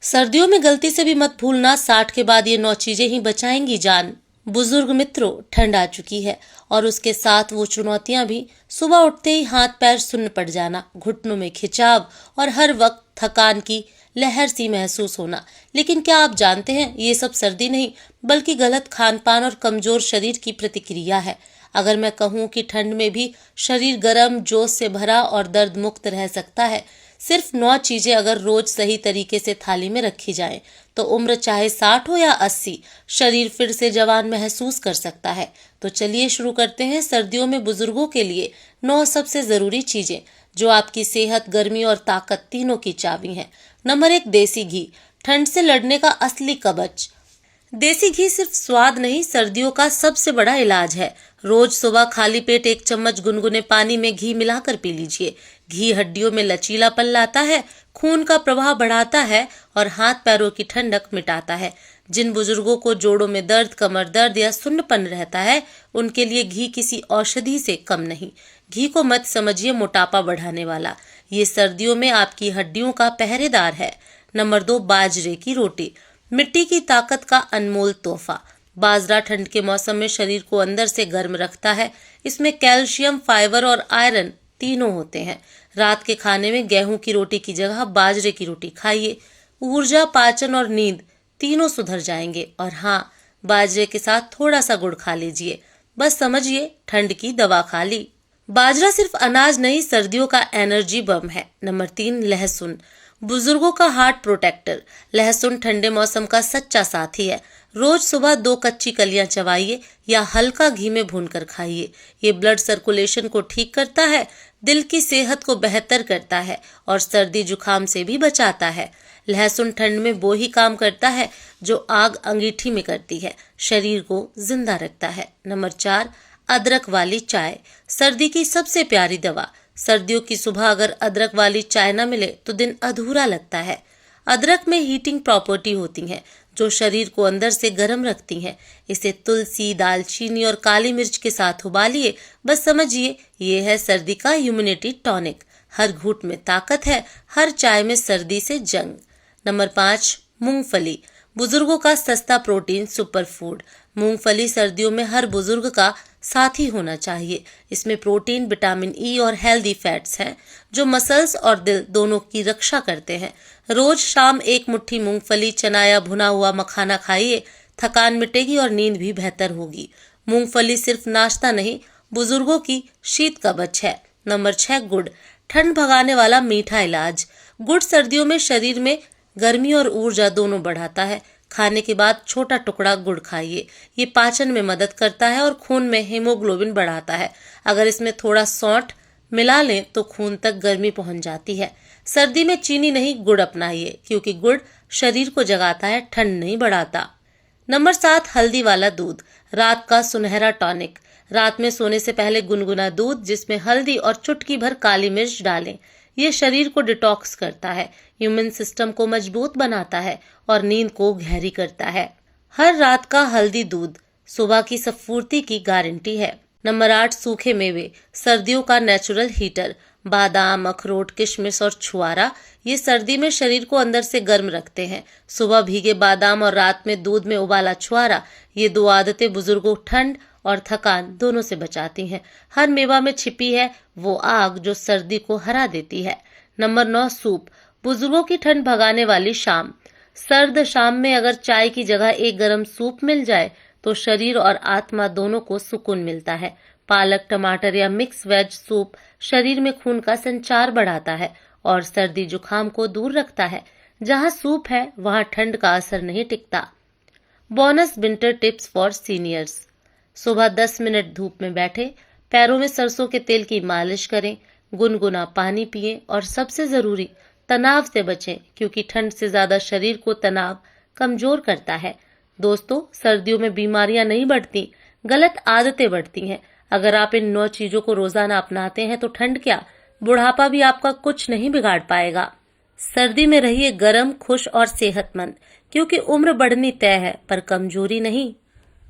सर्दियों में गलती से भी मत भूलना, 60 के बाद ये 9 चीजें ही बचाएंगी जान। बुजुर्ग मित्रों, ठंड आ चुकी है और उसके साथ वो चुनौतियां भी। सुबह उठते ही हाथ पैर सुन्न पड़ जाना, घुटनों में खिंचाव और हर वक्त थकान की लहर सी महसूस होना। लेकिन क्या आप जानते हैं, ये सब सर्दी नहीं बल्कि गलत खान पान और कमजोर शरीर की प्रतिक्रिया है। अगर मैं कहूँ कि ठंड में भी शरीर गर्म, जोश से भरा और दर्द मुक्त रह सकता है, सिर्फ 9 चीजें अगर रोज सही तरीके से थाली में रखी जाएं, तो उम्र चाहे 60 हो या 80, शरीर फिर से जवान महसूस कर सकता है। तो चलिए शुरू करते हैं सर्दियों में बुजुर्गों के लिए 9 सबसे जरूरी चीजें जो आपकी सेहत, गर्मी और ताकत तीनों की चाबी हैं। नंबर 1, देसी घी, ठंड से लड़ने का असली कवच। देसी घी सिर्फ स्वाद नहीं, सर्दियों का सबसे बड़ा इलाज है। रोज सुबह खाली पेट 1 चम्मच गुनगुने पानी में घी मिलाकर पी लीजिए। घी हड्डियों में लचीलापन लाता है, खून का प्रवाह बढ़ाता है और हाथ पैरों की ठंडक मिटाता है। जिन बुजुर्गों को जोड़ों में दर्द, कमर दर्द या सुन्नपन रहता है, उनके लिए घी किसी औषधि से कम नहीं। घी को मत समझिए मोटापा बढ़ाने वाला, ये सर्दियों में आपकी हड्डियों का पहरेदार है। नंबर 2, बाजरे की रोटी, मिट्टी की ताकत का अनमोल तोहफा। बाजरा ठंड के मौसम में शरीर को अंदर से गर्म रखता है। इसमें कैल्शियम, फाइबर और आयरन तीनों होते हैं। रात के खाने में गेहूं की रोटी की जगह बाजरे की रोटी खाइए। ऊर्जा, पाचन और नींद तीनों सुधर जाएंगे। और हाँ, बाजरे के साथ थोड़ा सा गुड़ खा लीजिए, बस समझिए ठंड की दवा खा ली। बाजरा सिर्फ अनाज नहीं, सर्दियों का एनर्जी बम है। नंबर 3, लहसुन, बुजुर्गों का हार्ट प्रोटेक्टर। लहसुन ठंडे मौसम का सच्चा साथी है। रोज सुबह 2 कच्ची कलियां चबाइए या हल्का घी में भूनकर खाइए। ये ब्लड सर्कुलेशन को ठीक करता है, दिल की सेहत को बेहतर करता है और सर्दी जुकाम से भी बचाता है। लहसुन ठंड में वो ही काम करता है जो आग अंगीठी में करती है, शरीर को जिंदा रखता है। नंबर 4, अदरक वाली चाय, सर्दी की सबसे प्यारी दवा। सर्दियों की सुबह अगर अदरक वाली चाय न मिले तो दिन अधूरा लगता है। अदरक में हीटिंग प्रॉपर्टी होती है जो शरीर को अंदर से गर्म रखती हैं। इसे तुलसी, दालचीनी और काली मिर्च के साथ उबालिए, बस समझिए ये है सर्दी का इम्यूनिटी टॉनिक। हर घूंट में ताकत है, हर चाय में सर्दी से जंग। नंबर 5, मूंगफली, बुजुर्गों का सस्ता प्रोटीन सुपर फूड। मूंगफली सर्दियों में हर बुजुर्ग का साथी होना चाहिए। इसमें प्रोटीन, विटामिन ई और हेल्दी फैट्स हैं जो मसल्स और दिल दोनों की रक्षा करते हैं। रोज शाम 1 मुट्ठी मूंगफली, चना या भुना हुआ मखाना खाइए, थकान मिटेगी और नींद भी बेहतर होगी। मूंगफली सिर्फ नाश्ता नहीं, बुजुर्गों की शीत कवच है। नंबर 6, गुड़, ठंड भगाने वाला मीठा इलाज। गुड़ सर्दियों में शरीर में गर्मी और ऊर्जा दोनों बढ़ाता है। खाने के बाद छोटा टुकड़ा गुड़ खाइए, ये पाचन में मदद करता है और खून में हीमोग्लोबिन बढ़ाता है। अगर इसमें थोड़ा सौंठ मिला लें तो खून तक गर्मी पहुंच जाती है। सर्दी में चीनी नहीं, गुड़ अपनाइए, क्योंकि गुड़ शरीर को जगाता है, ठंड नहीं बढ़ाता। नंबर 7, हल्दी वाला दूध, रात का सुनहरा टॉनिक। रात में सोने से पहले गुनगुना दूध जिसमें हल्दी और चुटकी भर काली मिर्च डालें। ये शरीर को डिटॉक्स करता है, इम्यून सिस्टम को मजबूत बनाता है और नींद को गहरी करता है। हर रात का हल्दी दूध सुबह की स्फूर्ति की गारंटी है। नंबर 8, सूखे मेवे, सर्दियों का नेचुरल हीटर। बादाम, अखरोट, किशमिश और छुआरा ये सर्दी में शरीर को अंदर से गर्म रखते हैं। सुबह भीगे बादाम और रात में दूध में उबाला छुआरा, ये 2 आदतें बुजुर्गों ठंड और थकान दोनों से बचाती हैं। हर मेवा में छिपी है वो आग जो सर्दी को हरा देती है। नंबर 9, सूप, बुजुर्गों की ठंड भगाने वाली शाम। सर्द शाम में अगर चाय की जगह एक गर्म सूप मिल जाए तो शरीर और आत्मा दोनों को सुकून मिलता है। पालक, टमाटर या मिक्स वेज सूप शरीर में खून का संचार बढ़ाता है और सर्दी जुकाम को दूर रखता है। जहां सूप है वहां ठंड का असर नहीं टिकता। Bonus winter tips for seniors, सुबह 10 मिनट धूप में बैठे, पैरों में सरसों के तेल की मालिश करें, गुनगुना पानी पिएं और सबसे जरूरी, तनाव से बचें, क्योंकि ठंड से ज्यादा शरीर को तनाव कमजोर करता है। दोस्तों, सर्दियों में बीमारियां नहीं बढ़ती, गलत आदतें बढ़ती हैं। अगर आप इन 9 चीजों को रोजाना अपनाते हैं तो ठंड क्या, बुढ़ापा भी आपका कुछ नहीं बिगाड़ पाएगा। सर्दी में रहिए गर्म, खुश और सेहतमंद, क्योंकि उम्र बढ़नी तय है पर कमजोरी नहीं।